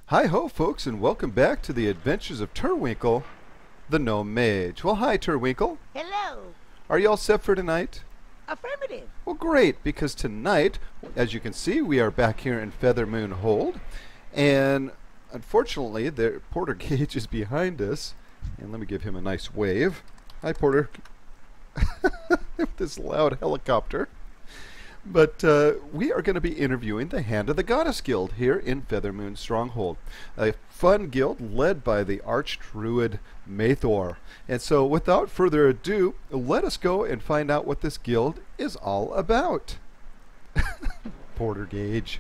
Hi ho folks, and welcome back to the adventures of Turwinkle, the gnome mage. Well, hi Turwinkle. Hello. Are you all set for tonight? Affirmative. Well, great, because tonight, as you can see, we are back here in Feathermoon Hold, and unfortunately, the Porter Gage is behind us. And let me give him a nice wave. Hi, Porter. This loud helicopter. But we are going to be interviewing the Hand of the Goddess Guild here in Feathermoon Stronghold, a fun guild led by the Archdruid Mathor. And so, without further ado, let us go and find out what this guild is all about. Porter Gage.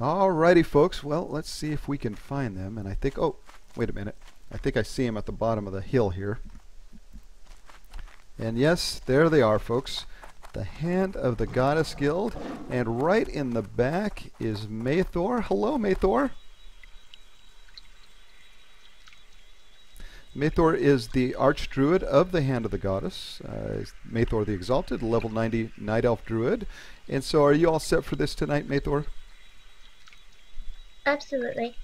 Alrighty, folks. Well, let's see if we can find them. And I think, oh, wait a minute. I think I see them at the bottom of the hill here. And yes, there they are, folks. The Hand of the Goddess Guild. And right in the back is Mathor. Hello, Mathor. Mathor is the Archdruid of the Hand of the Goddess. Mathor the Exalted, level 90 Night Elf Druid. And so are you all set for this tonight, Mathor? Absolutely.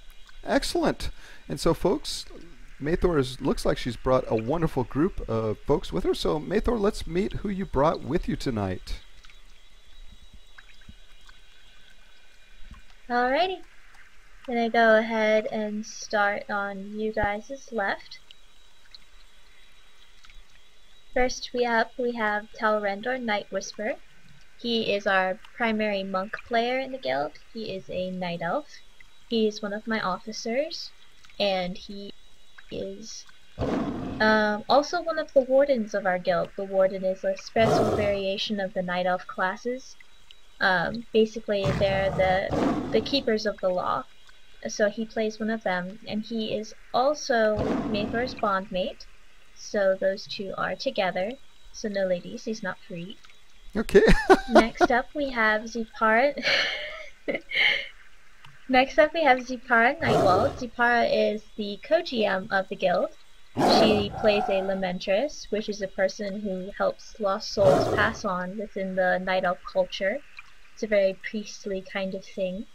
Excellent. And so, folks, Mathor looks like she's brought a wonderful group of folks with her. So, Mathor, let's meet who you brought with you tonight. Alrighty. Gonna go ahead and start on you guys' left. First we have Talrendor Night Whisperer. He is our primary monk player in the guild. He is a night elf. He is one of my officers, and he is also one of the wardens of our guild. The warden is a special variation of the night elf classes. Basically, they're the keepers of the law. So he plays one of them, and he is also Mathor's bondmate. So those two are together. So no ladies, he's not free. Okay. Next up we have Zipara. Next up we have Zipara Nightwall. Zipara is the co-GM of the guild. She plays a Lamentress, which is a person who helps lost souls pass on within the Night Elf culture. It's a very priestly kind of thing.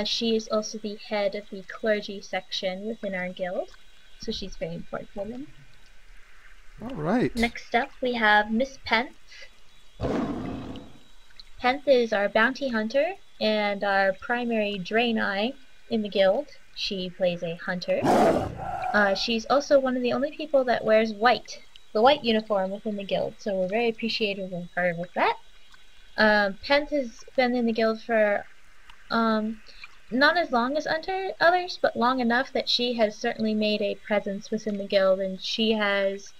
She is also the head of the clergy section within our guild, so she's a very important woman. All right. Next up we have Miss Pence. Pence is our bounty hunter and our primary Draenei in the guild. She plays a hunter. She's also one of the only people that wears white, the white uniform within the guild, so we're very appreciative of her with that. Pence has been in the guild for not as long as others, but long enough that she has certainly made a presence within the guild, and she has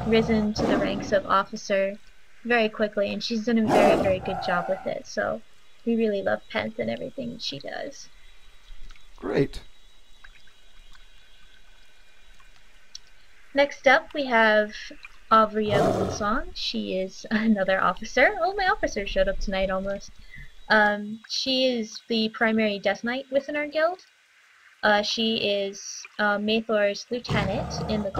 risen to the ranks of officer very quickly, and she's done a very, very good job with it. So we really love Pence and everything that she does. Great. Next up, we have Avria Moonsong. She is another officer. Oh, my officer showed up tonight almost. She is the primary Death Knight within our guild. She is Mathor's lieutenant in the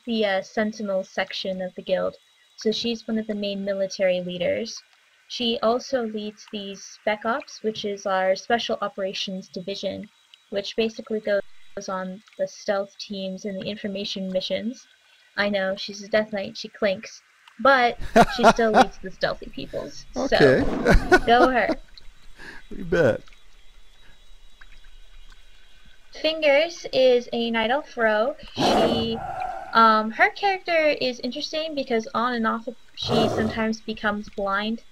the Sentinel section of the guild. So she's one of the main military leaders. She also leads the Spec Ops, which is our Special Operations Division, which basically goes on the stealth teams and the information missions. I know, she's a Death Knight, she clinks, but she still leads the stealthy peoples. Okay. So, go her. You bet. Fingers is a Night Elf rogue. She, her character is interesting because on and off she sometimes becomes blind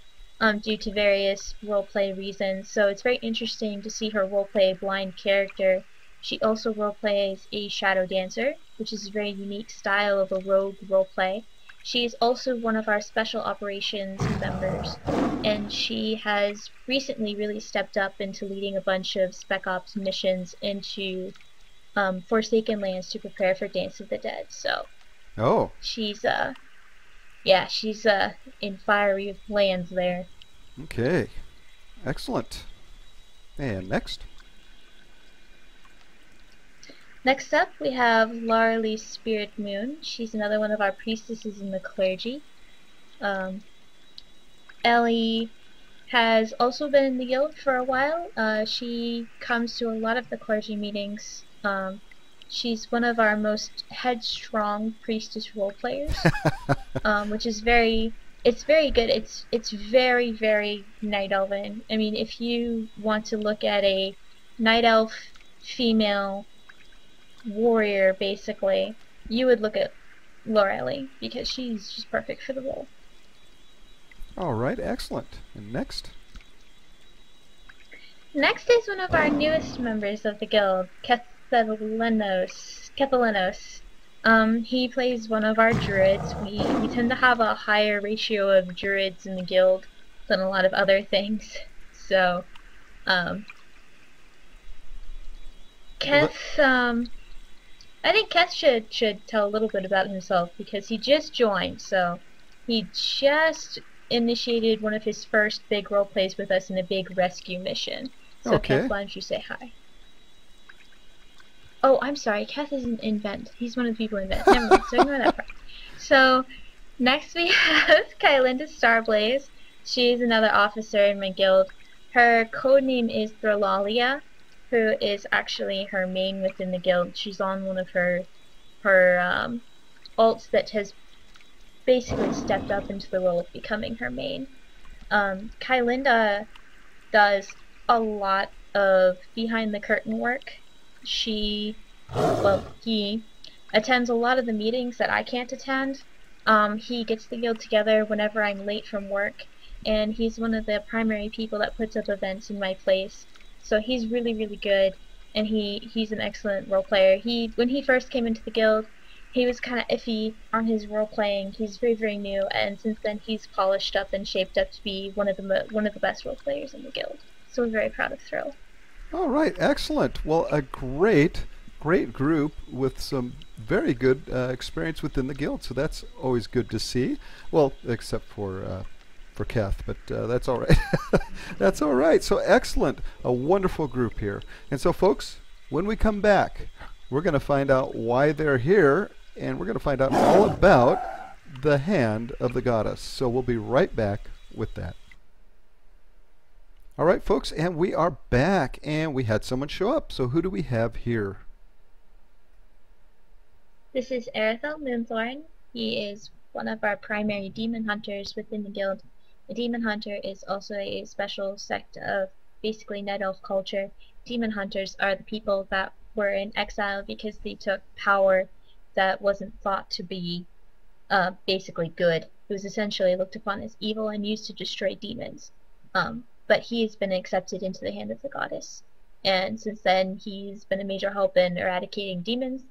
due to various roleplay reasons. So it's very interesting to see her roleplay a blind character. She also roleplays a Shadow Dancer, which is a very unique style of a rogue roleplay. She is also one of our Special Operations members, and she has recently really stepped up into leading a bunch of Spec Ops missions into Forsaken Lands to prepare for Dance of the Dead. So, she's she's in fiery lands there. Okay. Excellent. And next? Next up, we have Laura Spirit Moon. She's another one of our priestesses in the clergy. Ellie has also been in the guild for a while. She comes to a lot of the clergy meetings. She's one of our most headstrong priestess role players, which is it's very good. It's very, very night elven. I mean, if you want to look at a night elf female warrior, basically, you would look at Lorelei because she's just perfect for the role. All right, excellent. And next? Next is one of our newest members of the guild, Kethelenos. He plays one of our druids. We tend to have a higher ratio of druids in the guild than a lot of other things. So, Keth, I think Keth should tell a little bit about himself because he just joined, so he just initiated one of his first big role plays with us in a big rescue mission. So Okay. Keth, why don't you say hi? Oh, I'm sorry, Keth isn't in Vent. He's one of the people in Vent. Never mind, so ignore that part. So, next we have Kylinda Starblaze. She's another officer in my guild. Her codename is Thralalia, who is actually her main within the guild. She's on one of her alts that has basically stepped up into the role of becoming her main. Kylinda does a lot of behind the curtain work. He attends a lot of the meetings that I can't attend. He gets the guild together whenever I'm late from work, and he's one of the primary people that puts up events in my place. So he's really, really good, and he's an excellent role player. When he first came into the guild, he was kind of iffy on his role playing. He's very, very new, and since then he's polished up and shaped up to be one of the best role players in the guild. So we're very proud of Thrill. All right, excellent. Well, a great group with some very good experience within the guild. So that's always good to see. Well, except for Kath, but that's all right. That's all right. So excellent. A wonderful group here. And so, folks, when we come back, we're going to find out why they're here, and we're going to find out all about the hand of the goddess. So we'll be right back with that. All right, folks, and we are back, and we had someone show up. So who do we have here? This is Erethel Moonthorn. He is one of our primary demon hunters within the guild. A demon hunter is also a special sect of basically night elf culture. Demon hunters are the people that were in exile because they took power that wasn't thought to be basically good. It was essentially looked upon as evil and used to destroy demons. But he has been accepted into the hand of the goddess. And since then, he's been a major help in eradicating demons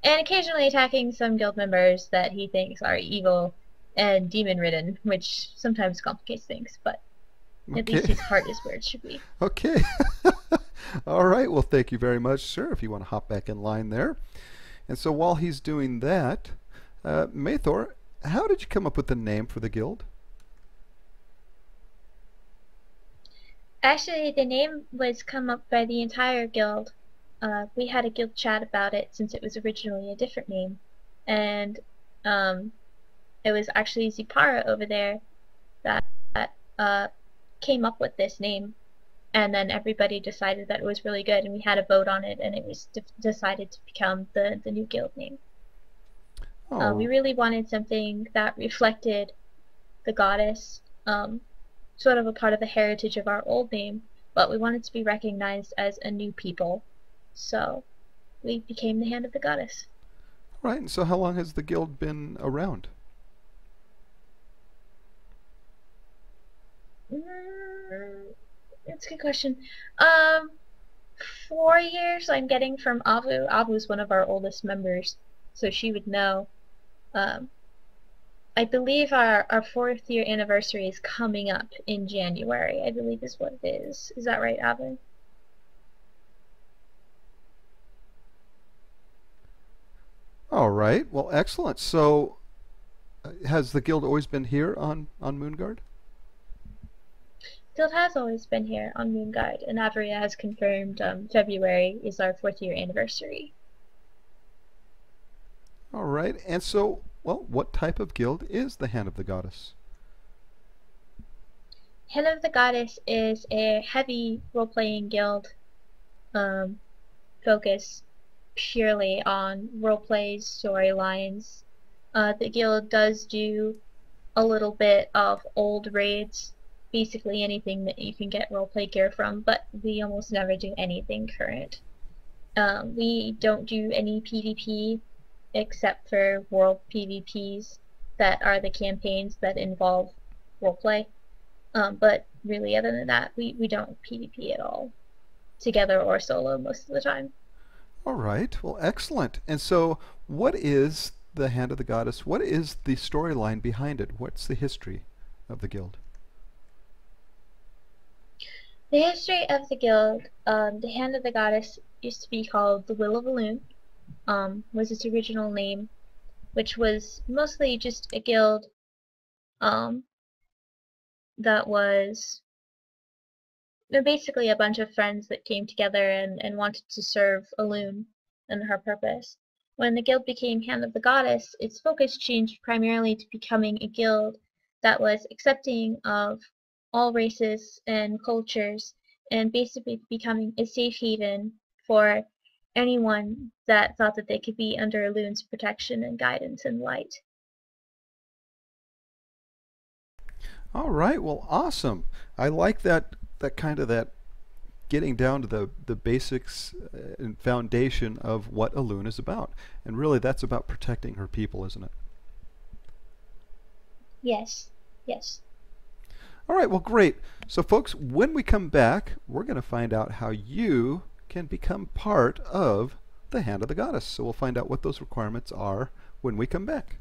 and occasionally attacking some guild members that he thinks are evil and demon-ridden, which sometimes complicates things, but at least his heart is where it should be. Okay. All right. Well, thank you very much, sir, if you want to hop back in line there. And so while he's doing that, Maythor, how did you come up with the name for the guild? Actually, the name was come up by the entire guild. We had a guild chat about it since it was originally a different name. And it was actually Zipara over there that came up with this name. And then everybody decided that it was really good, and we had a vote on it, and it was decided to become the new guild name. Oh. We really wanted something that reflected the goddess, sort of a part of the heritage of our old name, but we wanted to be recognized as a new people. So we became the Hand of the Goddess. Right, and so how long has the guild been around? That's a good question. 4 years I'm getting from Avu. Avu's one of our oldest members, so she would know. I believe our 4th year anniversary is coming up in January, I believe is what it is. Is that right, Avu? All right, well, excellent. So has the guild always been here on Moonguard? Guild has always been here on Moonguard, and Averia has confirmed February is our 4th year anniversary. All right, and so, well, what type of guild is the Hand of the Goddess? Hand of the Goddess is a heavy role-playing guild um, focused purely on roleplays, storylines. The guild does do a little bit of old raids, basically anything that you can get roleplay gear from, but we almost never do anything current. We don't do any PvP except for world PvPs that are the campaigns that involve roleplay. But really, other than that, we don't PvP at all, together or solo most of the time. All right. Well, excellent. And so, what is the Hand of the Goddess? What is the storyline behind it? What's the history of the guild? The history of the guild, the Hand of the Goddess used to be called the Will of Elune, was its original name, which was mostly just a guild um, that was basically a bunch of friends that came together and wanted to serve Elune and her purpose. When the guild became Hand of the Goddess, its focus changed primarily to becoming a guild that was accepting of all races and cultures, and basically becoming a safe haven for anyone that thought that they could be under Elune's protection and guidance and light. All right. Well, awesome. I like that kind of that getting down to the basics and foundation of what Elune is about. And really, that's about protecting her people, isn't it? Yes, yes. All right, well, great. So, folks, when we come back, we're going to find out how you can become part of the Hand of the Goddess. So, we'll find out what those requirements are when we come back.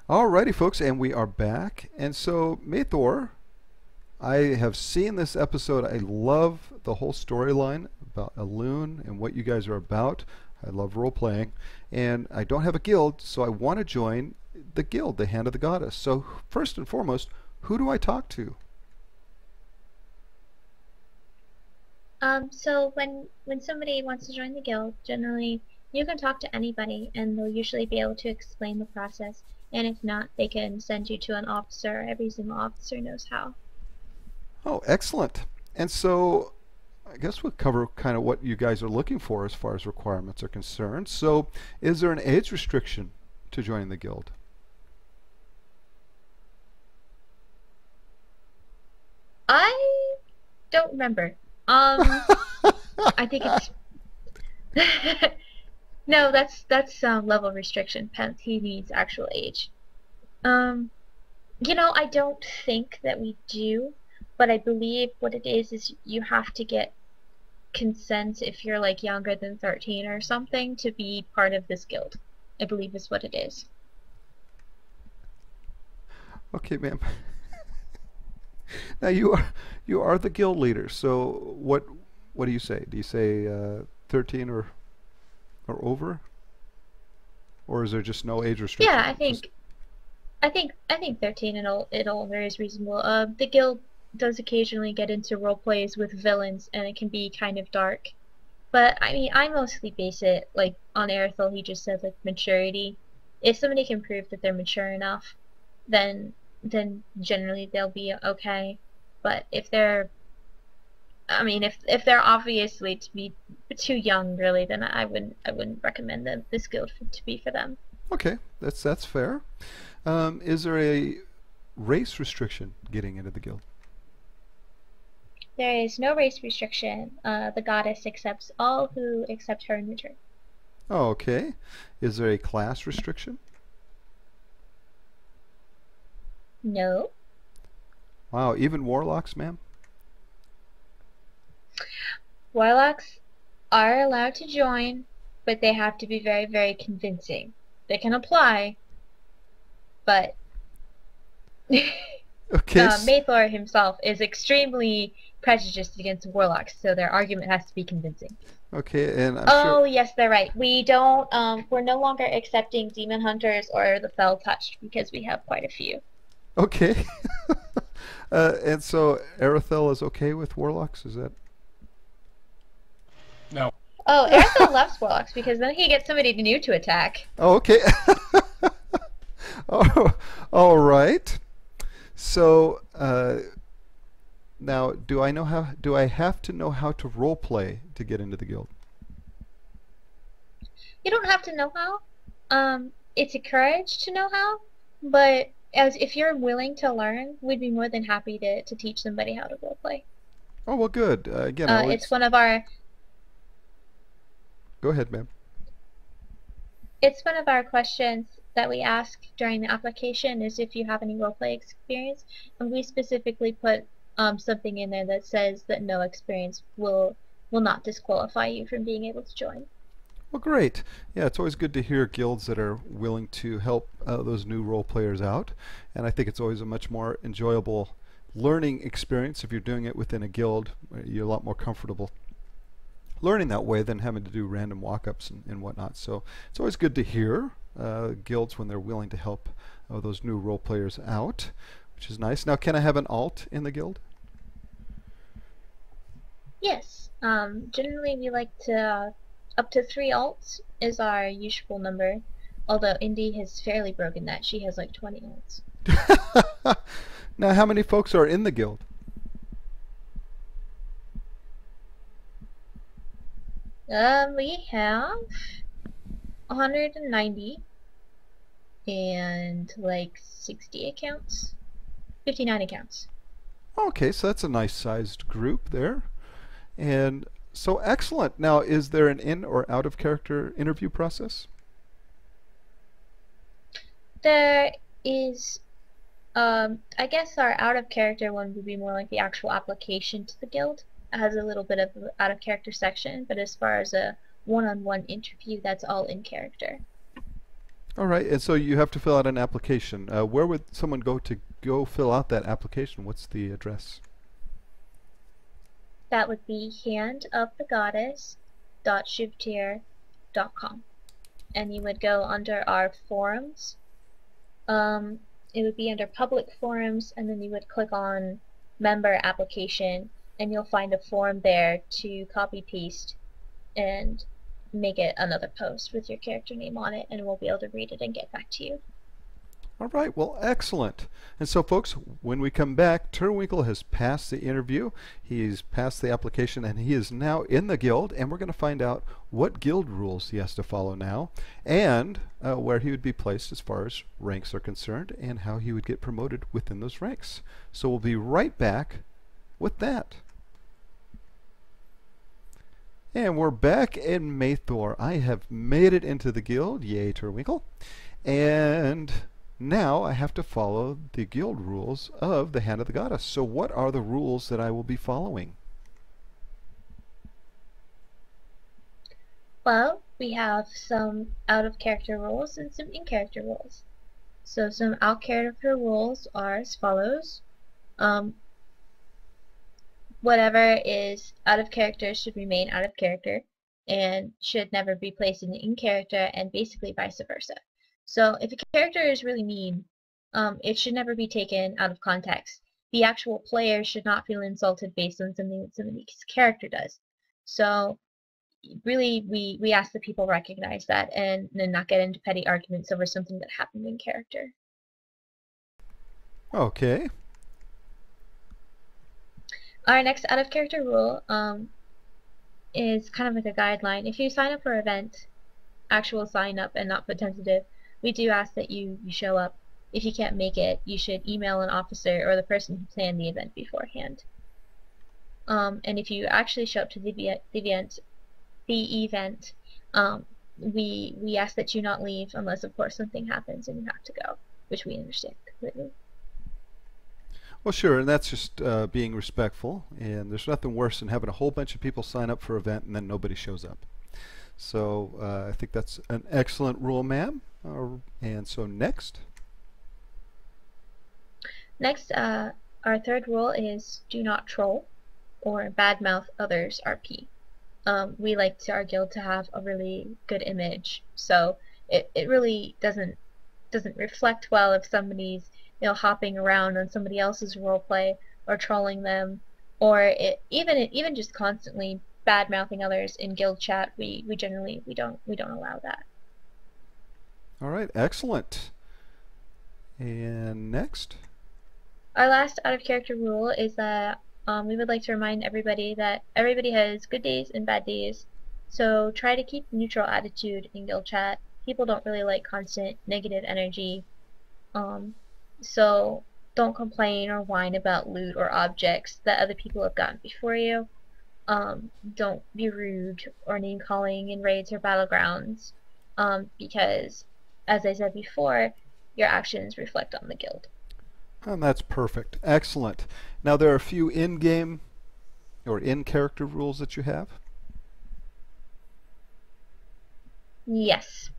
Alrighty, folks, and we are back. And so, Maethor, I have seen this episode. I love the whole storyline about Elune and what you guys are about. I love role playing, and I don't have a guild, so I want to join the guild, the Hand of the Goddess. So first and foremost, who do I talk to? So when somebody wants to join the guild, generally you can talk to anybody, and they'll usually be able to explain the process. And if not, they can send you to an officer. Every single officer knows how. Oh, excellent. And so I guess we'll cover kind of what you guys are looking for as far as requirements are concerned. So is there an age restriction to joining the guild? I don't remember. I think it's no, that's level restriction. He needs actual age. I don't think that we do, but I believe what it is you have to get consent if you're like younger than 13 or something to be part of this guild. I believe is what it is. Okay, ma'am. Now you are the guild leader. So what do you say? Do you say 13 or over, or is there just no age restriction? Yeah, I think 13 it all varies reasonable. The guild does occasionally get into role plays with villains, and it can be kind of dark. But I mean, I mostly base it like on Erithel. He just said like maturity. If somebody can prove that they're mature enough, then generally they'll be okay. But if they're if they're obviously to be too young, really, then I wouldn't recommend this guild to be for them. Okay, that's fair. Is there a race restriction getting into the guild? There is no race restriction. The goddess accepts all who accept her in return. Oh, okay. Is there a class restriction? No. Wow, even warlocks, ma'am? Warlocks are allowed to join, but they have to be very, very convincing. They can apply, but Okay. Maethor himself is extremely prejudiced against warlocks, so their argument has to be convincing. Okay, and I'm Oh, sure. yes, they're right. We don't, we're no longer accepting demon hunters or the fell touched because we have quite a few. Okay. And so Erithel is okay with warlocks? Is that? No. Oh, Erithel loves warlocks because then he gets somebody new to attack. Oh, okay. Oh, all right. So now, do I have to know how to role play to get into the guild? You don't have to know how. It's encouraged to know how, but as if you're willing to learn, we'd be more than happy to teach somebody how to roleplay. Oh, well, good. Again, I It's always one of our go ahead, ma'am. it's one of our questions that we ask during the application is if you have any roleplay experience, and we specifically put something in there that says that no experience will not disqualify you from being able to join. Well, great. Yeah, it's always good to hear guilds that are willing to help those new role players out, and I think it's always a much more enjoyable learning experience if you're doing it within a guild. You're a lot more comfortable learning that way than having to do random walk-ups and whatnot. So it's always good to hear guilds when they're willing to help those new role players out, which is nice. Now, can I have an alt in the guild? Yes, generally we like to up to 3 alts is our usual number. Although Indy has fairly broken that. She has like 20 alts. Now, how many folks are in the guild? We have 190 and like 60 accounts. 59 accounts. Okay, so that's a nice sized group there. And so excellent. Now, is there an in or out of character interview process? There is, I guess our out of character one would be more like the actual application to the guild. It has a little bit of out of character section, but as far as a one-on-one interview, that's all in character. All right, and so you have to fill out an application. Where would someone go fill out that application? What's the address? That would be handofthegoddess.shivtir.com. And you would go under our forums. It would be under public forums, and then you would click on member application, and you'll find a form there to copy paste and make it another post with your character name on it, and we'll be able to read it and get back to you. All right, well, excellent. And so, folks, when we come back, Turwinkle has passed the interview, he's passed the application, and he is now in the guild, and we're going to find out what guild rules he has to follow now, and where he would be placed as far as ranks are concerned, and how he would get promoted within those ranks. So we'll be right back with that. And we're back in Maythor. I have made it into the guild, yay Turwinkle, and now I have to follow the guild rules of the Hand of the Goddess. So what are the rules that I will be following? Well, we have some out of character rules and some in character rules. So some out of character rules are as follows. Whatever is out of character should remain out of character and should never be placed in character, and basically vice versa. So if a character is really mean, it should never be taken out of context. The actual player should not feel insulted based on something that somebody's character does. So really, we ask that people recognize that and then not get into petty arguments over something that happened in character. Okay. Our next out of character rule is kind of like a guideline. If you sign up for an event, actual sign up and not put tentative, we do ask that you show up. If you can't make it, you should email an officer or the person who planned the event beforehand. And if you actually show up to the event, we ask that you not leave unless, of course, something happens and you have to go, which we understand completely. Well, sure, and that's just being respectful, and there's nothing worse than having a whole bunch of people sign up for an event and then nobody shows up. So I think that's an excellent rule, ma'am. And so next. Next, our third rule is do not troll or badmouth others RP. We like our guild to have a really good image, so it really doesn't reflect well if somebody's hopping around on somebody else's roleplay or trolling them, or even just constantly bad mouthing others in guild chat. We generally don't allow that. All right, excellent. And next. Our last out of character rule is that we would like to remind everybody that everybody has good days and bad days. So try to keep neutral attitude in guild chat. People don't really like constant negative energy. So don't complain or whine about loot or objects that other people have gotten before you. Don't be rude or name calling in raids or battlegrounds, because, as I said before, your actions reflect on the guild. And that's perfect. Excellent. Now there are a few in-game or in-character rules that you have. Yes.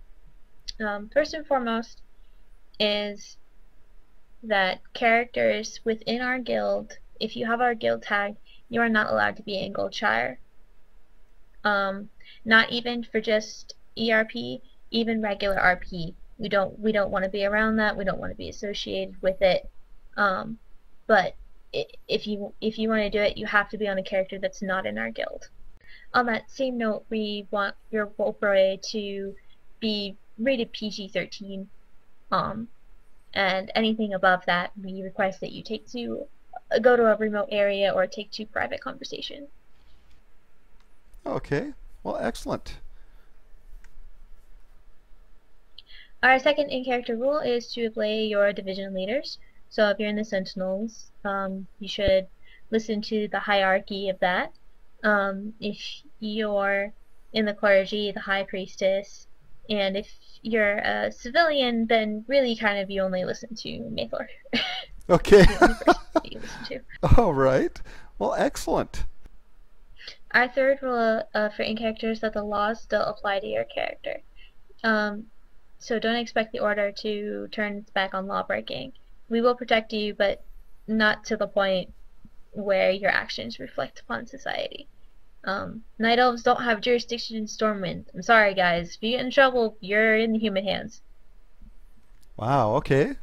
First and foremost is that characters within our guild, if you have our guild tag, you are not allowed to be in Goldshire. Not even for just ERP, even regular RP. We don't want to be around that. We don't want to be associated with it. But if you want to do it, you have to be on a character that's not in our guild. On that same note, we want your roleplay to be rated PG-13. And anything above that, we request that you go to a remote area or take to private conversation. Okay. Well, excellent. Our second in-character rule is to obey your division leaders. So if you're in the Sentinels, you should listen to the hierarchy of that. If you're in the clergy, the high priestess, and if you're a civilian, then really kind of you only listen to Mathor. Okay. The only person that you listen to. All right. Well, excellent. Our third rule for in-character is that the laws still apply to your character. So don't expect the order to turn its back on law breaking. We will protect you, but not to the point where your actions reflect upon society. Night Elves don't have jurisdiction in Stormwind. I'm sorry, guys. If you get in trouble, you're in the human hands. Wow, okay.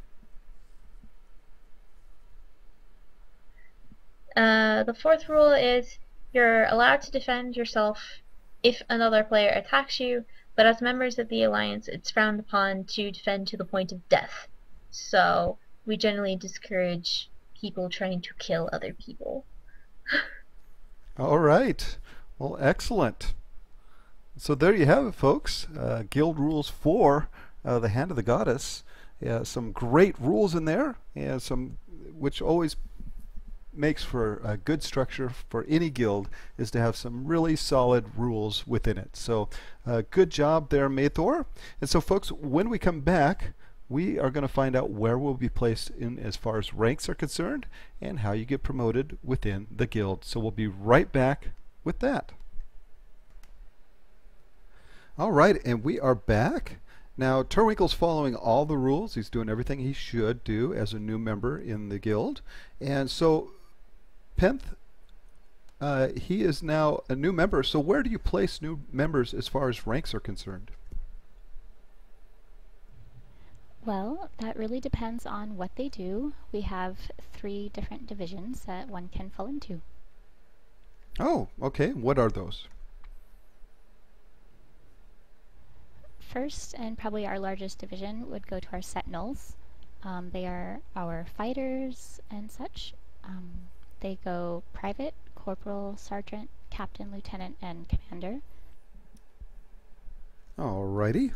The fourth rule is you're allowed to defend yourself if another player attacks you, but as members of the Alliance, it's frowned upon to defend to the point of death. So we generally discourage people trying to kill other people. All right. Well, excellent. So there you have it, folks. Guild Rules 4, The Hand of the Goddess. Yeah, some great rules in there, and which always makes for a good structure for any guild is to have some really solid rules within it. So good job there, Mathor. And so folks, when we come back, we are going to find out where we'll be placed in as far as ranks are concerned and how you get promoted within the guild. So we'll be right back with that. All right, and we are back. Now, Turwinkle's following all the rules. He's doing everything he should do as a new member in the guild. And so, Penth, he is now a new member. So where do you place new members as far as ranks are concerned? Well, that really depends on what they do. We have 3 different divisions that one can fall into. Oh, okay. What are those? First, and probably our largest division, would go to our Sentinels. They are our fighters and such. They go private, corporal, sergeant, captain, lieutenant, and commander. Alrighty.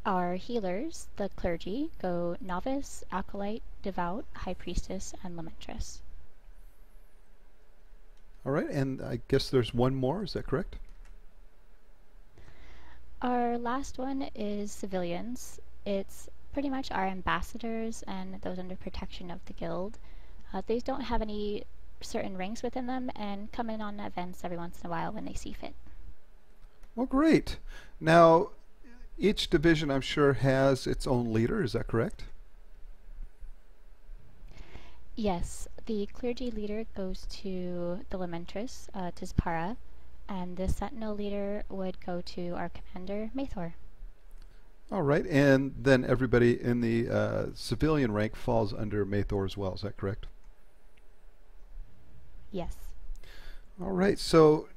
Our healers, the clergy, go novice, acolyte, devout, high priestess, and lamentress. All right, and I guess there's one more, is that correct? Our last one is civilians. It's pretty much our ambassadors and those under protection of the guild. They don't have any certain ranks within them and come in on events every once in a while when they see fit. Well, great. Now, each division, I'm sure, has its own leader, is that correct? Yes, the clergy leader goes to the lamentress, Tispara, and the sentinel leader would go to our commander, Mathor. All right, and then everybody in the civilian rank falls under Mathor as well, is that correct? Yes. All right, so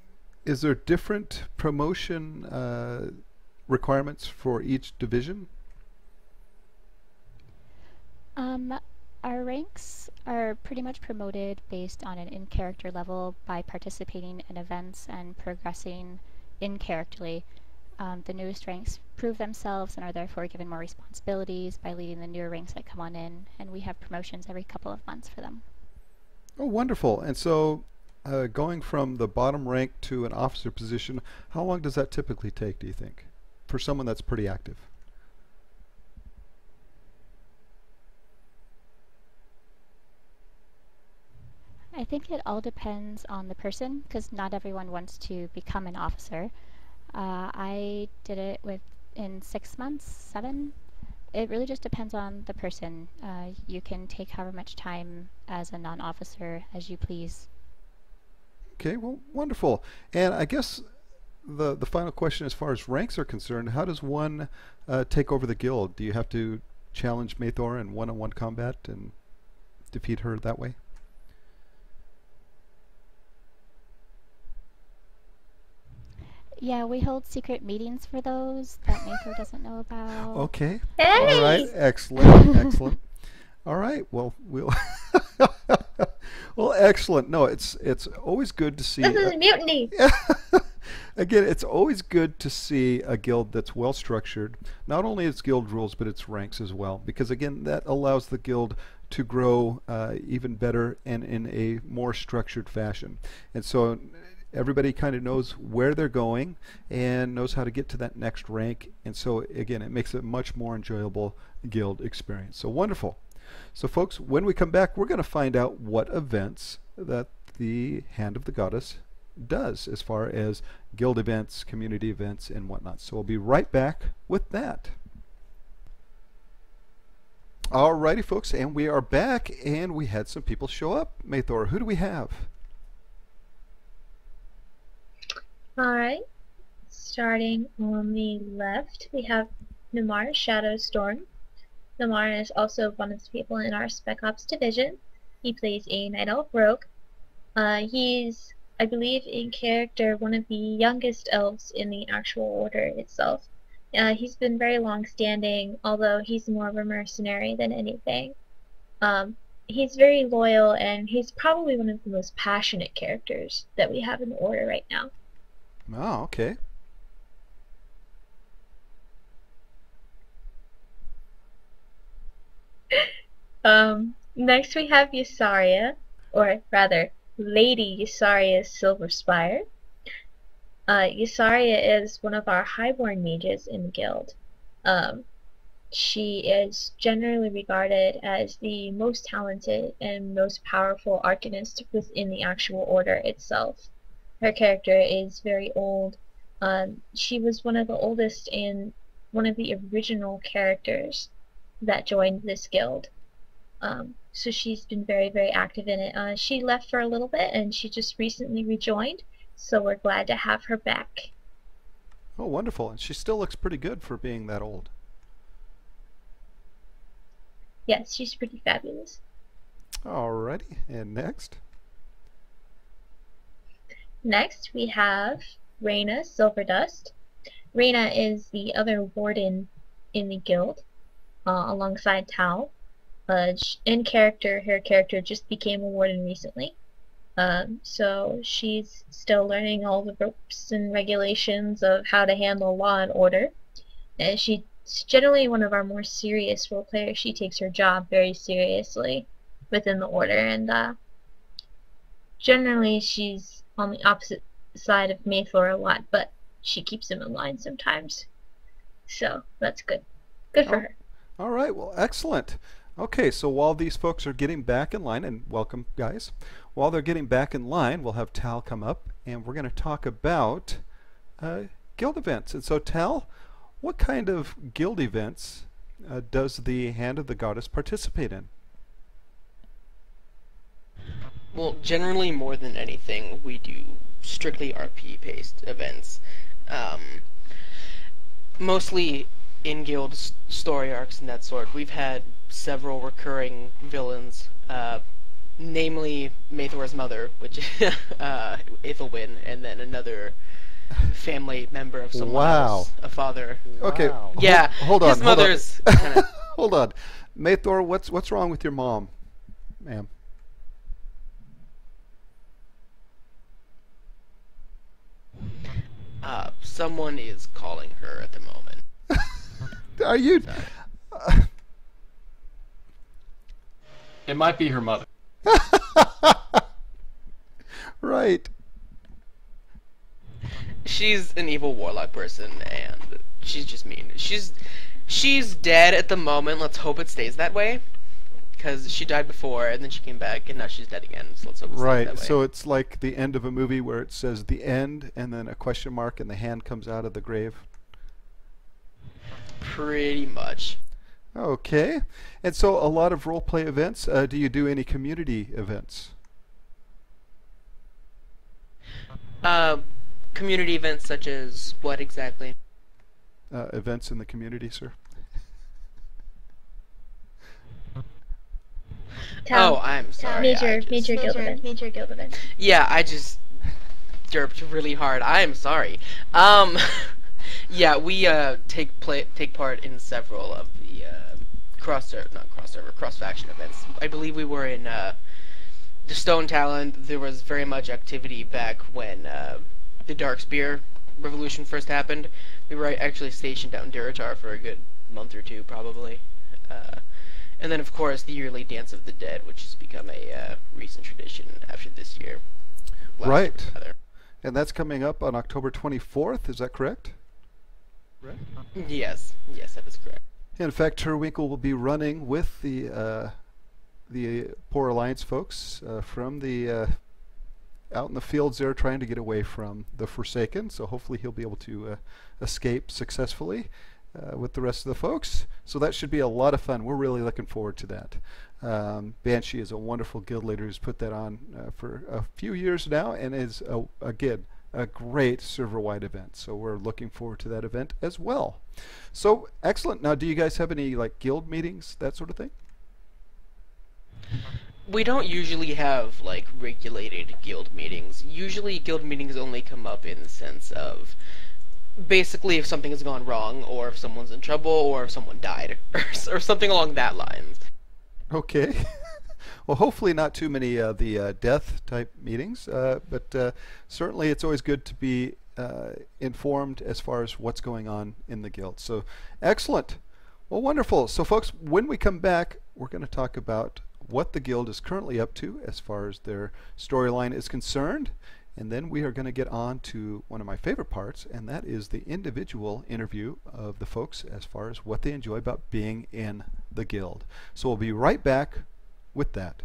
is there different promotion requirements for each division? Um, our ranks are pretty much promoted based on an in-character level by participating in events and progressing in-characterly. The newest ranks prove themselves and are therefore given more responsibilities by leading the newer ranks that come on in, and we have promotions every couple of months for them. Oh, wonderful. And so going from the bottom rank to an officer position, how long does that typically take, do you think, for someone that's pretty active? I think it all depends on the person, because not everyone wants to become an officer. I did it in 6 months, 7. It really just depends on the person. You can take however much time as a non-officer as you please. Okay, well, wonderful. And I guess the final question, as far as ranks are concerned, how does one take over the guild? Do you have to challenge Mathor in one-on-one combat and defeat her that way? Yeah, we hold secret meetings for those that Mathor doesn't know about. Okay. Hey! All right. Excellent. Excellent. All right. Well, we'll. Well, excellent. No, it's always good to see. This is mutiny. Again, it's always good to see a guild that's well structured. Not only its guild rules, but its ranks as well, because again, that allows the guild to grow even better and in a more structured fashion. And so everybody kind of knows where they're going and knows how to get to that next rank. And so again, it makes it a much more enjoyable guild experience. So wonderful. So folks, when we come back, we're going to find out what events that the Hand of the Goddess does as far as guild events, community events, and whatnot. So we'll be right back with that. Alrighty folks, and we are back, and we had some people show up. Mathor, who do we have? Alright, starting on the left, we have Namar Shadowstorm. Namar is also one of the people in our Spec Ops division. He plays a Night Elf Rogue. He's, I believe, in character one of the youngest elves in the actual order itself. He's been very long-standing, although he's more of a mercenary than anything. He's very loyal, and he's probably one of the most passionate characters that we have in the order right now. Oh, okay. Next we have Ysaria, or rather, Lady Ysaria Silverspire. Ysaria is one of our highborn mages in the guild. She is generally regarded as the most talented and most powerful arcanist within the actual order itself. Her character is very old. She was one of the oldest and one of the original characters that joined this guild. So she's been very, very active in it. She left for a little bit and she just recently rejoined, so we're glad to have her back. Oh, wonderful. And she still looks pretty good for being that old. Yes, she's pretty fabulous. Alrighty, and next? Next, we have Reyna Silverdust. Reyna is the other warden in the guild, alongside Tal. In character, her character just became a warden recently. So she's still learning all the ropes and regulations of how to handle law and order. And she's generally one of our more serious role players. She takes her job very seriously within the order, and generally she's on the opposite side of Mathor a lot, but she keeps him in line sometimes. So that's good. Good for her. All right, well, excellent. Okay, so while these folks are getting back in line, and welcome guys, while they're getting back in line, we'll have Tal come up and we're going to talk about guild events. And so Tal, what kind of guild events does the Hand of the Goddess participate in? Well, generally more than anything, we do strictly RP-based events. Mostly in-guild story arcs and that sort. We've had several recurring villains, namely Mathor's mother, which is Ithelwyn, and then another family member of someone else, a father. Okay. Yeah, Hold on. his mother's kind of... Hold on. Maythor, what's wrong with your mom, ma'am? Someone is calling her at the moment. Are you? Sorry. It might be her mother. Right. She's an evil warlock person, and she's just mean. She's dead at the moment. Let's hope it stays that way, because she died before, and then she came back, and now she's dead again. So let's hope it stays Right. that way. So it's like the end of a movie where it says the end and then a question mark and the hand comes out of the grave. Pretty much. Okay. And so a lot of role play events. Do you do any community events? Community events such as what exactly? Events in the community, sir. Oh, I'm sorry. Major guild event. Yeah, I just derped really hard. I am sorry. Yeah, we take part in several of the cross-faction events. I believe we were in the Stone Talon. There was very much activity back when the Darkspear Revolution first happened. We were actually stationed out in Duratar for a good month or two, probably. And then, of course, the yearly Dance of the Dead, which has become a recent tradition after this year. Right. Year, rather. And that's coming up on October 24th, is that correct? Right. Yes, that is correct. In fact, Turwinkle will be running with the Poor Alliance folks from the out in the fields there, trying to get away from the Forsaken. So hopefully he'll be able to escape successfully with the rest of the folks. So that should be a lot of fun. We're really looking forward to that. Banshee is a wonderful guild leader who's put that on for a few years now, and is again a great server-wide event. So we're looking forward to that event as well. So excellent. Now, do you guys have any like guild meetings, that sort of thing? We don't usually have like regulated guild meetings. Usually guild meetings only come up in the sense of basically if something has gone wrong, or if someone's in trouble, or if someone died, or something along that lines. Okay. Well, hopefully not too many the death type meetings, but certainly it's always good to be informed as far as what's going on in the guild. So excellent. Well, wonderful. So folks, when we come back, we're going to talk about what the guild is currently up to as far as their storyline is concerned. And then we are going to get on to one of my favorite parts, and that is the individual interview of the folks as far as what they enjoy about being in the guild. So we'll be right back with that.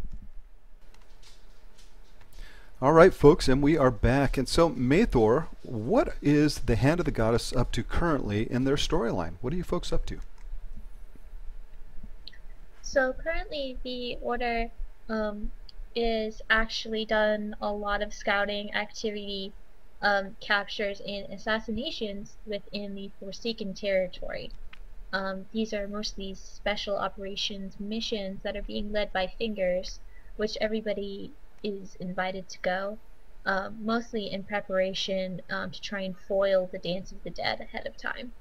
All right, folks, and we are back. And so, Maythor, what is the Hand of the Goddess up to currently in their storyline? What are you folks up to? So currently the Order is actually done a lot of scouting activity, captures and assassinations within the Forsaken territory. These are mostly special operations missions that are being led by Fingers, which everybody is invited to go, mostly in preparation to try and foil the Dance of the Dead ahead of time.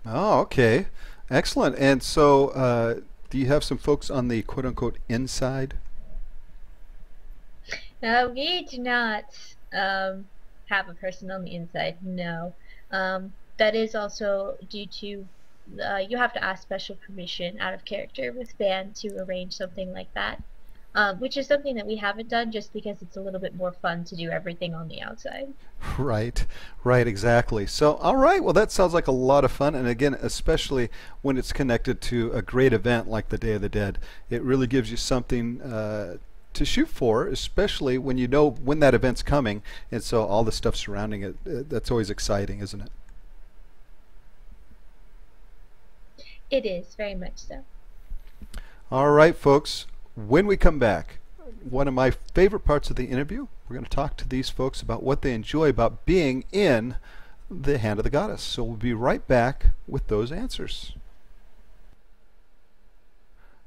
Oh, okay. Excellent. And so, do you have some folks on the quote-unquote inside? We do not have a person on the inside, no. That is also due to you have to ask special permission out of character with Ban to arrange something like that, which is something that we haven't done just because it's a little bit more fun to do everything on the outside. Right, exactly. So, all right, well, that sounds like a lot of fun. And again, especially when it's connected to a great event like the Day of the Dead, it really gives you something to shoot for, especially when you know when that event's coming. And so all the stuff surrounding it, that's always exciting, isn't it? It is, very much so. All right, folks, when we come back, one of my favorite parts of the interview, we're going to talk to these folks about what they enjoy about being in the Hand of the Goddess. So we'll be right back with those answers.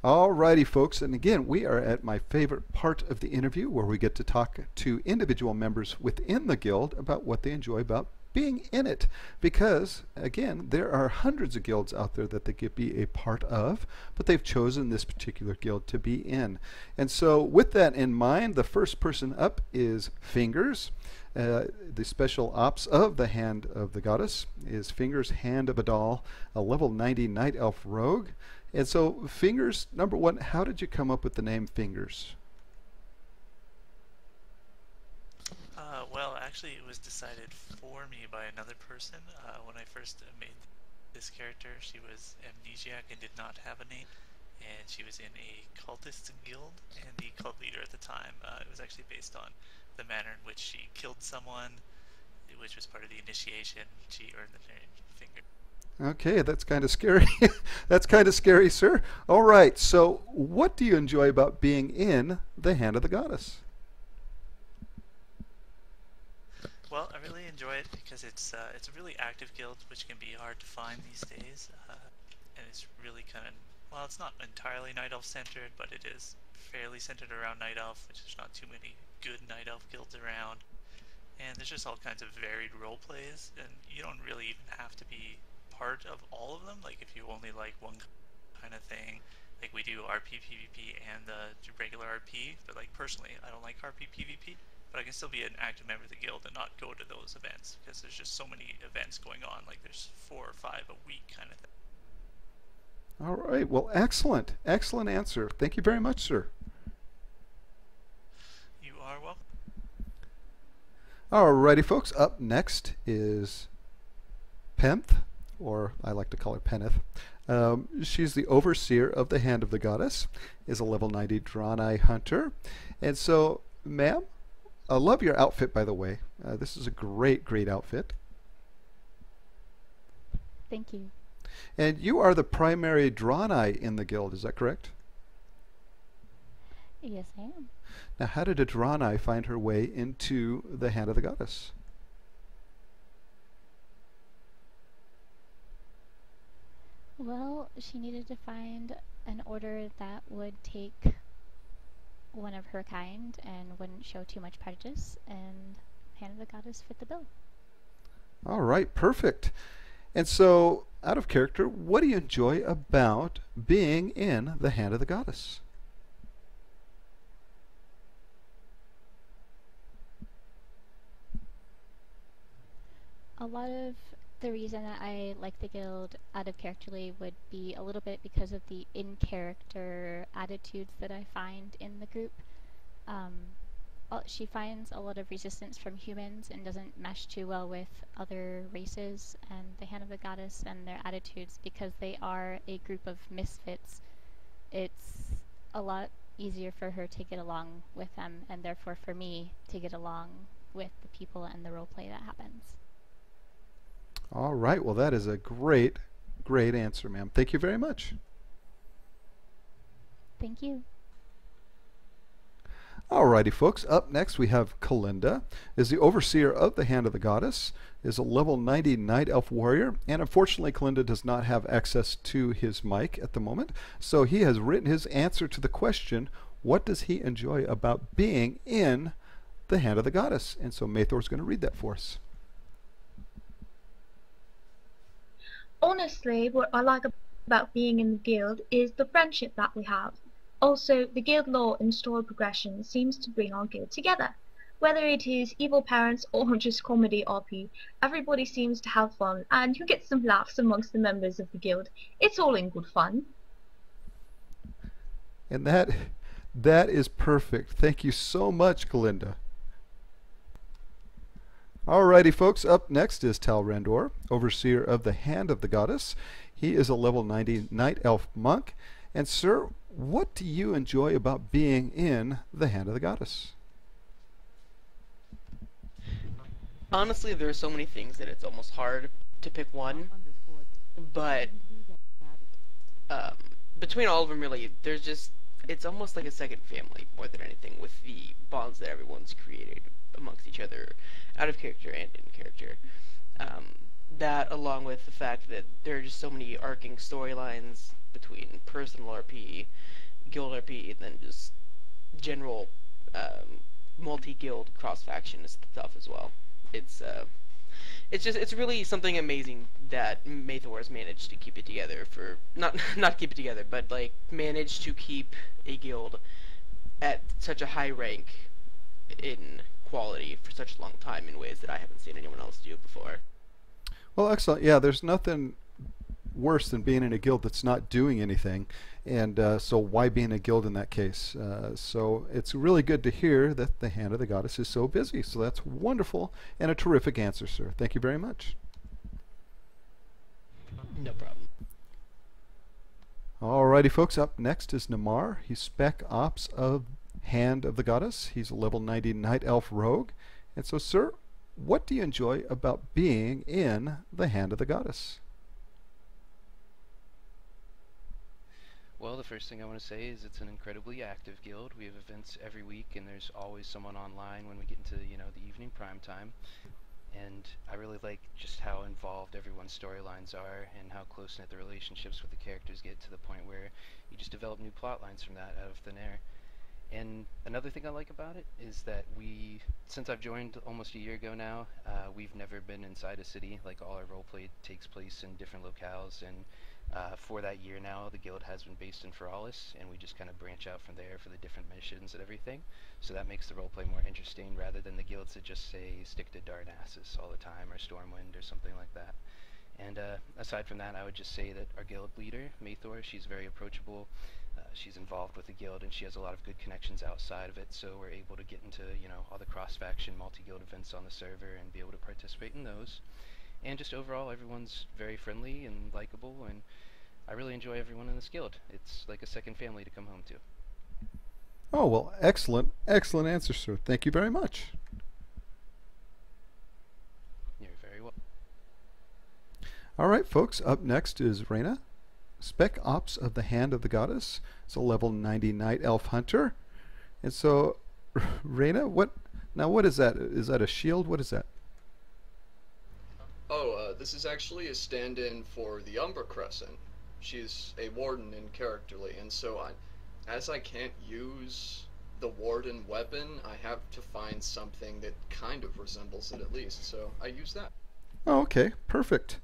Alrighty, folks, and again, we are at my favorite part of the interview where we get to talk to individual members within the guild about what they enjoy about being in it, because again, there are hundreds of guilds out there that they could be a part of, but they've chosen this particular guild to be in. And so with that in mind, the first person up is Fingers. The special ops of the Hand of the Goddess is Fingers, Hand of a Doll, a level 90 Night Elf Rogue. And so Fingers, number one, how did you come up with the name Fingers? Well, actually, it was decided for me by another person. When I first made this character, she was amnesiac and did not have a name, and she was in a cultist guild, and the cult leader at the time, it was actually based on the manner in which she killed someone, which was part of the initiation. She earned the name Finger. Okay, that's kind of scary. That's kind of scary, sir. All right, so what do you enjoy about being in the Hand of the Goddess? Well, I really enjoy it because it's a really active guild, which can be hard to find these days, and it's really kind of, well, it's not entirely Night Elf centered, but it is fairly centered around Night Elf, which there's not too many good Night Elf guilds around, and there's just all kinds of varied role plays, and you don't really even have to be part of all of them. Like if you only like one kind of thing, like we do RP PvP and the regular RP, but like personally, I don't like RP PvP. But I can still be an active member of the guild and not go to those events because there's just so many events going on. Like there's 4 or 5 a week kind of thing. All right, well, excellent. Excellent answer. Thank you very much, sir. You are welcome. All righty, folks. Up next is Penth, or I like to call her Penneth. She's the overseer of the Hand of the Goddess, is a level 90 Draenei hunter. And so, ma'am, I love your outfit, by the way. This is a great, great outfit. Thank you. And you are the primary Draenei in the guild, is that correct? Yes, I am. Now, how did a Draenei find her way into the Hand of the Goddess? Well, she needed to find an order that would take one of her kind and wouldn't show too much prejudice, and Hand of the Goddess fit the bill. All right, perfect. And so, out of character, what do you enjoy about being in the Hand of the Goddess? A lot of the reason that I like the guild out of characterly would be a little bit because of the in-character attitudes that I find in the group. She finds a lot of resistance from humans and doesn't mesh too well with other races, and the Hand of the Goddess and their attitudes, because they are a group of misfits, it's a lot easier for her to get along with them, and therefore for me to get along with the people and the roleplay that happens. All right, well, that is a great, great answer, ma'am. Thank you very much. Thank you. Alrighty, folks. Up next, we have Kalinda, is the overseer of the Hand of the Goddess, is a level 90 Night Elf warrior, and unfortunately, Kalinda does not have access to his mic at the moment, so he has written his answer to the question, what does he enjoy about being in the Hand of the Goddess? And so Mathor's going to read that for us. Honestly, what I like about being in the guild is the friendship that we have. Also, the guild lore and story progression seems to bring our guild together. Whether it is evil parents or just comedy RP, everybody seems to have fun, and you get some laughs amongst the members of the guild. It's all in good fun. And that is perfect. Thank you so much, Kalinda. Alrighty, folks, up next is Tal Randor, overseer of the Hand of the Goddess. He is a level 90 Night Elf monk. And sir, what do you enjoy about being in the Hand of the Goddess? Honestly, there are so many things that it's almost hard to pick one, but between all of them, really, there's just, it's almost like a second family more than anything, with the bonds that everyone's created amongst each other, out of character and in character. That, along with the fact that there are just so many arcing storylines between personal RP, guild RP, and then just general multi-guild cross-faction stuff as well. It's It's really something amazing that Mathor has managed to keep it together for not keep it together, but like manage to keep a guild at such a high rank in quality for such a long time in ways that I haven't seen anyone else do before. Well, excellent. Yeah, there's nothing worse than being in a guild that's not doing anything, and so why be in a guild in that case? So it's really good to hear that the Hand of the Goddess is so busy. So that's wonderful and a terrific answer, sir. Thank you very much. No problem. Alrighty, folks. Up next is Namar. He's Spec Ops of Hand of the Goddess. He's a level 90 Night Elf Rogue. And so, sir, what do you enjoy about being in the Hand of the Goddess? Well, the first thing I want to say is it's an incredibly active guild. We have events every week, and there's always someone online when we get into, the evening prime time. And I really like just how involved everyone's storylines are and how close-knit the relationships with the characters get, to the point where you just develop new plot lines from that out of thin air. And another thing I like about it is that since I've joined almost a year ago now, we've never been inside a city. Like, all our roleplay takes place in different locales, and for that year now, the guild has been based in Feralis, and we just kind of branch out from there for the different missions and everything. So that makes the roleplay more interesting, rather than the guilds that just say stick to Darnassus all the time, or Stormwind, or something like that. And aside from that, I would just say that our guild leader, Mathor, she's very approachable. She's involved with the guild, and she has a lot of good connections outside of it, so we're able to get into, all the cross-faction multi-guild events on the server and be able to participate in those. And just overall, everyone's very friendly and likable, and I really enjoy everyone in this guild. It's like a second family to come home to. Oh, well, excellent, excellent answer, sir. Thank you very much. You're very welcome. All right, folks, up next is Reyna, Spec Ops of the Hand of the Goddess. It's a level 90 Night Elf Hunter. And so, Reyna, what is that? Is that a shield? What is that? Oh, this is actually a stand-in for the Umbra Crescent. She's a warden in Characterly, and so as I can't use the warden weapon, I have to find something that kind of resembles it at least, so I use that. Oh, okay, perfect.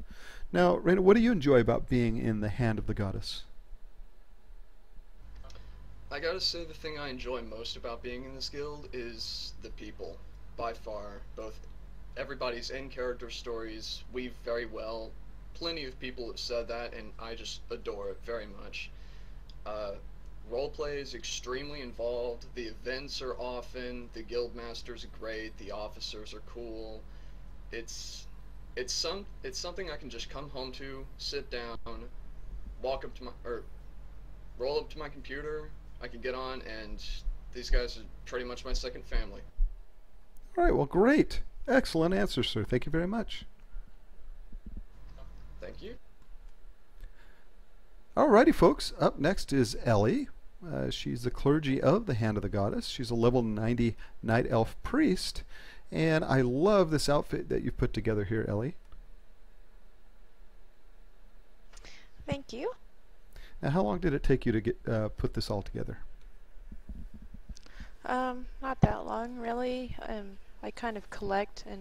Now, Reyna, what do you enjoy about being in the Hand of the Goddess? I gotta say, the thing I enjoy most about being in this guild is the people, by far. Both everybody's in-character stories weave very well. Plenty of people have said that, and I just adore it very much. Roleplay is extremely involved, the events are often, the guild masters are great, the officers are cool. It's something I can just come home to, sit down, roll up to my computer, I can get on, and these guys are pretty much my second family. All right, well, great. Excellent answer, sir. Thank you very much. Thank you. Alrighty, folks. Up next is Ellie. She's the clergy of the Hand of the Goddess. She's a level 90 Night Elf Priest. And I love this outfit that you've put together here, Ellie. Thank you. Now, how long did it take you to get put this all together? Not that long, really. I kind of collect, and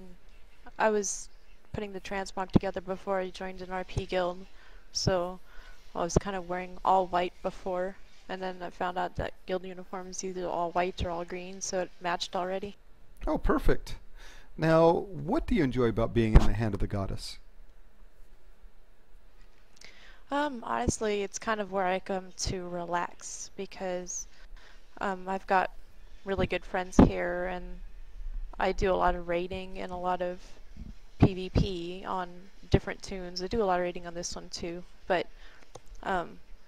I was putting the transmog together before I joined an RP guild, so I was kind of wearing all white before, and then I found out that guild uniform is either all white or all green, so it matched already. Oh, perfect. Now, what do you enjoy about being in the Hand of the Goddess? Honestly, it's kind of where I come to relax, because I've got really good friends here, and I do a lot of raiding and a lot of PvP on different tunes. I do a lot of raiding on this one too, but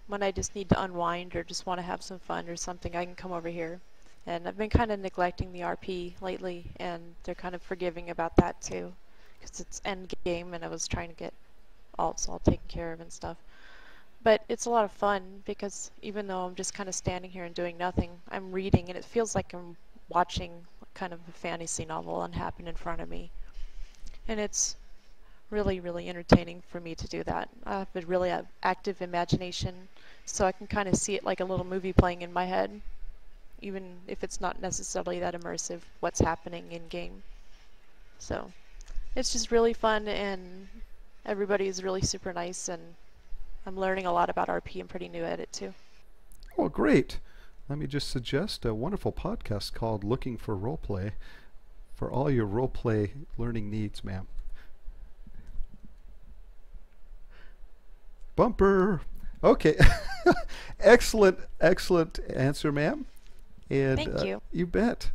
when I just need to unwind or just want to have some fun or something, I can come over here. And I've been kind of neglecting the RP lately, and they're kind of forgiving about that too, because it's end game and I was trying to get alts all taken care of and stuff. But it's a lot of fun, because even though I'm just kind of standing here and doing nothing, I'm reading, and it feels like I'm watching kind of a fantasy novel unhappen in front of me. And it's really, really entertaining for me to do that. I have a really active imagination, so I can kind of see it like a little movie playing in my head, even if it's not necessarily that immersive what's happening in game. So it's just really fun, and everybody's really super nice, and I'm learning a lot about RP. I'm pretty new at it too. Oh, great. Let me just suggest a wonderful podcast called Looking for Roleplay for all your roleplay learning needs, ma'am. Bumper. Okay. Excellent, excellent answer, ma'am. And Thank you. You bet.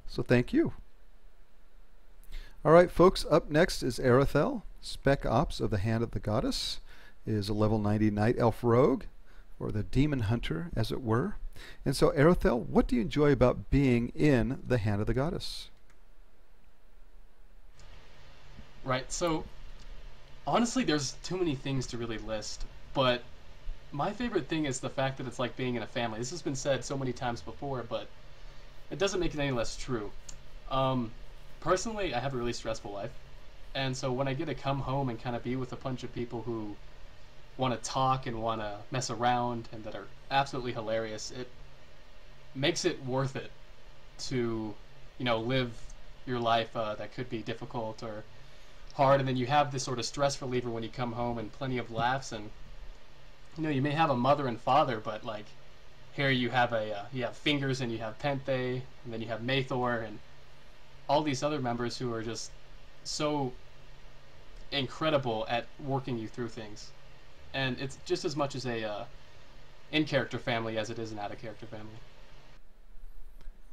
So thank you. All right, folks, up next is Arathel, Spec Ops of the Hand of the Goddess, is a level 90 Night Elf Rogue, or the Demon Hunter, as it were. And so, Arathel, what do you enjoy about being in the Hand of the Goddess? Right, so honestly, there's too many things to really list, but my favorite thing is the fact that it's like being in a family. This has been said so many times before, but it doesn't make it any less true. Personally, I have a really stressful life, and so when I get to come home and kind of be with a bunch of people who want to talk and want to mess around and that are absolutely hilarious, it makes it worth it to, you know, live your life that could be difficult or hard, and then you have this sort of stress reliever when you come home and plenty of laughs. And you know, you may have a mother and father, but like here you have you have Fingers, and you have Penthe, and then you have Mathor, and all these other members who are just so incredible at working you through things. And it's just as much as a in-character family as it is an out-of-character family.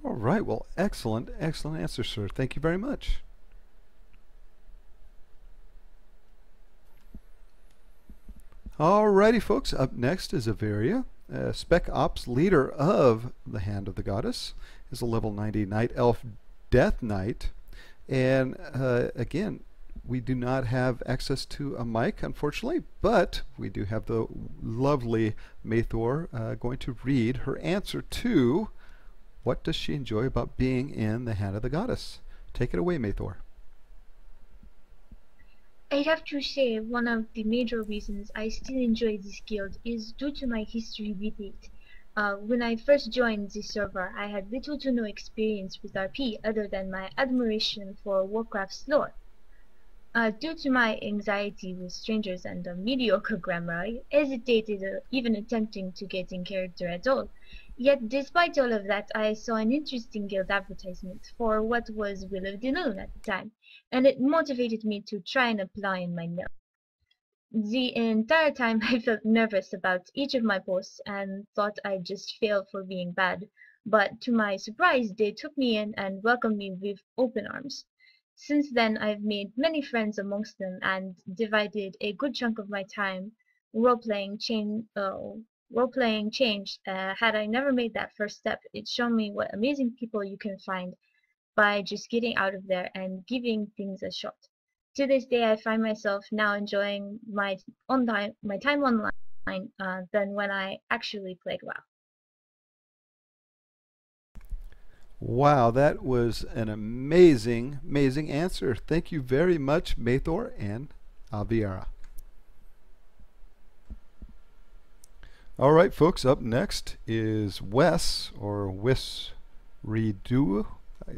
All right, well, excellent, excellent answer, sir. Thank you very much. Alrighty, folks, up next is Averia, Spec Ops leader of the Hand of the Goddess, is a level 90 Night Elf Death Knight. And again, we do not have access to a mic, unfortunately, but we do have the lovely Mathor going to read her answer to what does she enjoy about being in the Hand of the Goddess. Take it away, Mathor. I have to say, one of the major reasons I still enjoy this guild is due to my history with it. When I first joined this server, I had little to no experience with RP other than my admiration for Warcraft's lore. Due to my anxiety with strangers and mediocre grammar, I hesitated even attempting to get in character at all. Yet despite all of that, I saw an interesting guild advertisement for what was Will of the Noon at the time, and it motivated me to try and apply in my note. The entire time I felt nervous about each of my posts and thought I'd just fail for being bad, but to my surprise they took me in and welcomed me with open arms. Since then I've made many friends amongst them and divided a good chunk of my time role-playing changed. Had I never made that first step, it's shown me what amazing people you can find by just getting out of there and giving things a shot. To this day, I find myself now enjoying my time online than when I actually played WoW. Wow, that was an amazing, amazing answer. Thank you very much, Mathor and Aviara. All right, folks, up next is Wes, or Wes Redu,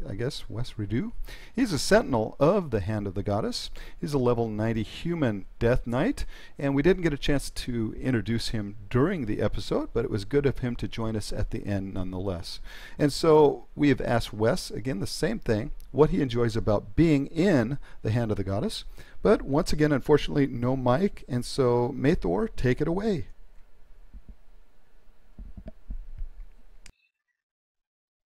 I guess, Wes Redu. He's a sentinel of the Hand of the Goddess. He's a level 90 human death knight, and we didn't get a chance to introduce him during the episode, but it was good of him to join us at the end nonetheless. And so we have asked Wes, again, the same thing, what he enjoys about being in the Hand of the Goddess. But once again, unfortunately, no mic, and so Mathor, take it away.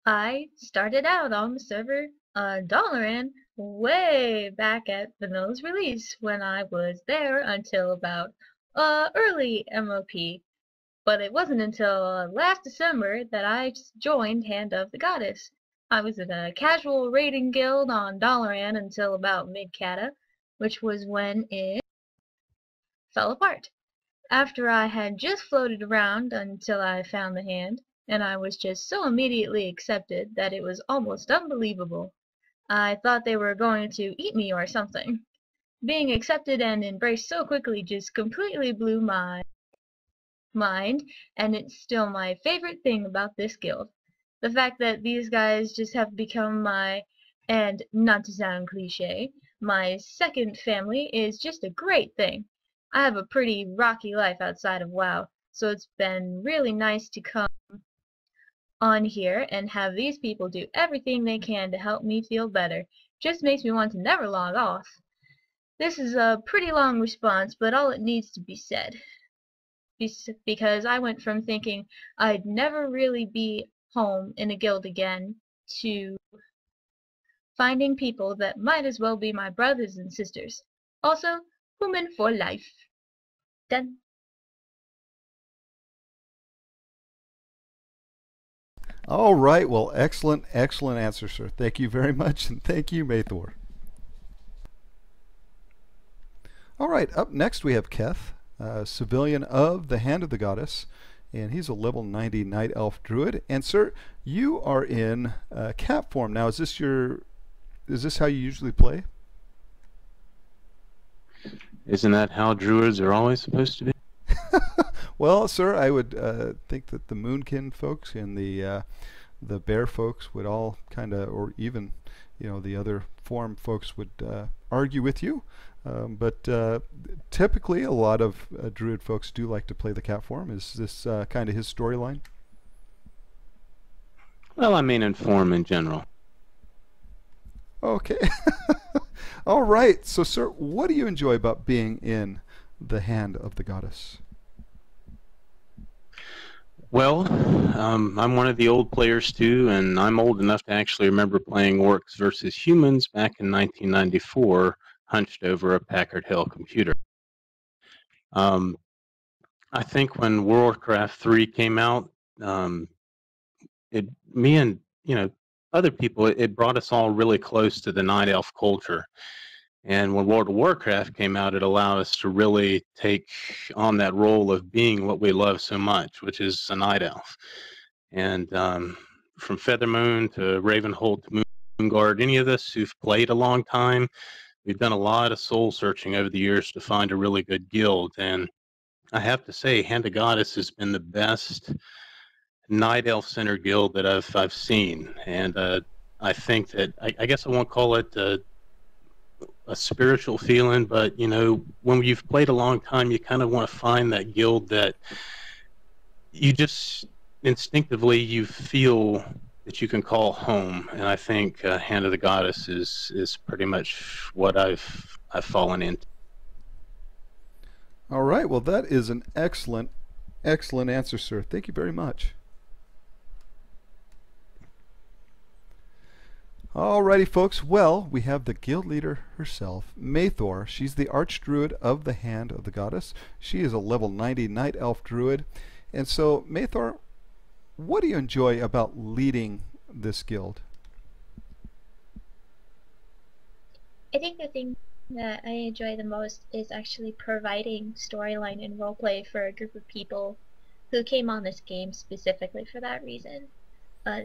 I started out on the server Dalaran way back at Vanilla's release when I was there until about early MOP. But it wasn't until last December that I joined Hand of the Goddess. I was in a casual raiding guild on Dalaran until about mid-cata, which was when it fell apart. After I had just floated around until I found the hand, and I was just so immediately accepted that it was almost unbelievable. I thought they were going to eat me or something. Being accepted and embraced so quickly just completely blew my mind, and it's still my favorite thing about this guild. The fact that these guys just have become my, and not to sound cliche, My second family is just a great thing. I have a pretty rocky life outside of WoW, so it's been really nice to come on here and have these people do everything they can to help me feel better. Just makes me want to never log off. This is a pretty long response, but all it needs to be said. Because I went from thinking I'd never really be home in a guild again to finding people that might as well be my brothers and sisters. Also, women for life. Done. All right. Well, excellent, excellent answer, sir. Thank you very much, and thank you, Mathor. All right. Up next, we have Keth, civilian of the Hand of the Goddess, and he's a level 90 Night Elf Druid. And sir, you are in cat form now. Is this how you usually play? Isn't that how druids are always supposed to be? Well, sir, I would think that the Moonkin folks and the Bear folks would all kind of, or even, the other form folks would argue with you. But typically, a lot of druid folks do like to play the cat form. Is this kind of his storyline? Well, I mean in form in general. Okay. All right. So, sir, what do you enjoy about being in the Hand of the Goddess? Well, I'm one of the old players too, and I'm old enough to actually remember playing Orcs versus Humans back in 1994, hunched over a Packard Hell computer. I think when Warcraft 3 came out, me and other people, it brought us all really close to the Night Elf culture. And when World of Warcraft came out, it allowed us to really take on that role of being what we love so much, which is a Night Elf. And from Feathermoon to Ravenhold to Moonguard, any of us who've played a long time, we've done a lot of soul searching over the years to find a really good guild. And I have to say, Hand of Goddess has been the best Night Elf Center guild that I've seen. And I think that, I guess I won't call it a spiritual feeling, but when you've played a long time, you kind of want to find that guild that you just instinctively you feel that you can call home. And I think Hand of the Goddess is pretty much what I've fallen into. All right. Well, that is an excellent, excellent answer, sir. Thank you very much. Alrighty, folks. Well, we have the guild leader herself, Mathor. She's the Archdruid of the Hand of the Goddess. She is a level 90 Night Elf Druid. And so, Mathor, what do you enjoy about leading this guild? I think the thing that I enjoy the most is actually providing storyline and roleplay for a group of people who came on this game specifically for that reason.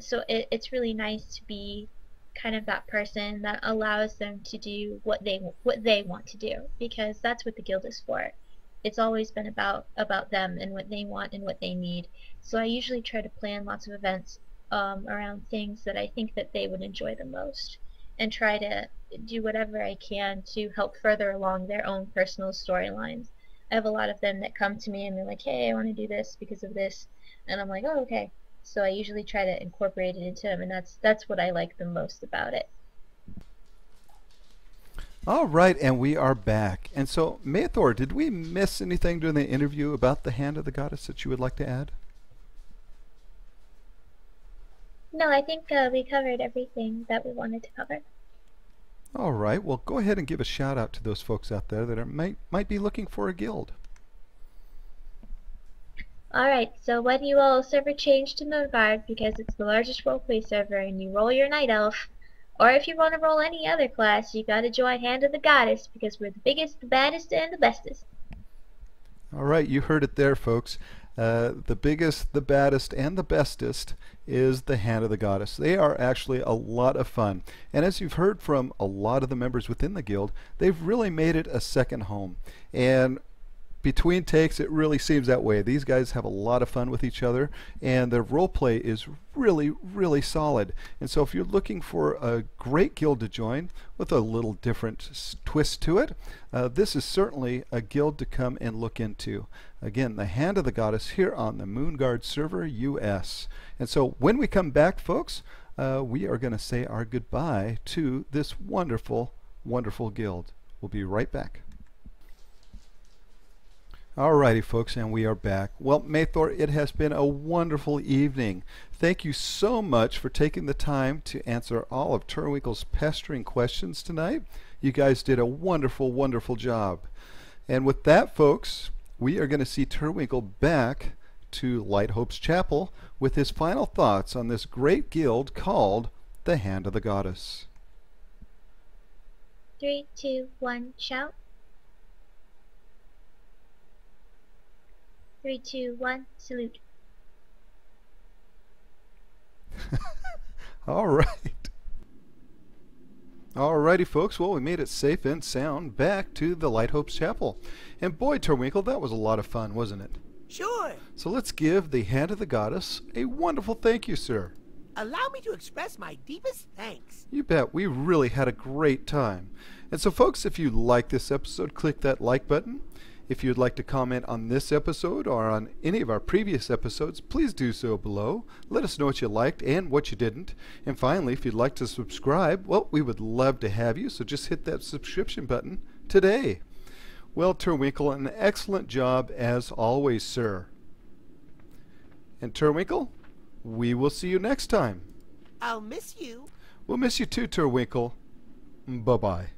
So it's really nice to be kind of that person that allows them to do what they want to do, because that's what the guild is for. It's always been about them and what they want and what they need. So I usually try to plan lots of events around things that I think that they would enjoy the most, and try to do whatever I can to help further along their own personal storylines. I have a lot of them that come to me and they're like, hey, I want to do this because of this, and I'm like, oh, okay. So I usually try to incorporate it into them, and that's what I like the most about it. All right, and we are back. And so, Mathor, did we miss anything during the interview about the Hand of the Goddess that you would like to add? No, I think we covered everything that we wanted to cover. All right, well, go ahead and give a shout out to those folks out there that might be looking for a guild. Alright, so when you roll server change to Moonguard, because it's the largest roleplay server, and you roll your Night Elf, or if you want to roll any other class, you gotta join Hand of the Goddess, because we're the biggest, the baddest, and the bestest. All right, you heard it there, folks. The biggest, the baddest, and the bestest is the Hand of the Goddess. They are actually a lot of fun. And as you've heard from a lot of the members within the guild, they've really made it a second home. And between takes, it really seems that way. These guys have a lot of fun with each other, and their role play is really, really solid. And so if you're looking for a great guild to join with a little different twist to it, this is certainly a guild to come and look into. Again, the Hand of the Goddess here on the Moonguard server US. And so when we come back, folks, we are going to say our goodbye to this wonderful, wonderful guild. We'll be right back. Alrighty, folks, and we are back. Well, Maythor, it has been a wonderful evening. Thank you so much for taking the time to answer all of Turwinkle's pestering questions tonight. You guys did a wonderful, wonderful job. And with that, folks, we are going to see Turwinkle back to Light Hope's Chapel with his final thoughts on this great guild called the Hand of the Goddess. 3, 2, 1, shout. 3, 2, 1, salute. All right. Alrighty, folks. Well, we made it safe and sound back to the Light Hope's Chapel. And boy, Turwinkle, that was a lot of fun, wasn't it? Sure. So let's give the Hand of the Goddess a wonderful thank you, sir. Allow me to express my deepest thanks. You bet. We really had a great time. And so, folks, if you like this episode, click that like button. If you'd like to comment on this episode or on any of our previous episodes, please do so below. Let us know what you liked and what you didn't. And finally, if you'd like to subscribe, well, we would love to have you, so just hit that subscription button today. Well, Turwinkle, an excellent job as always, sir. And Turwinkle, we will see you next time. I'll miss you. We'll miss you too, Turwinkle. Bye-bye.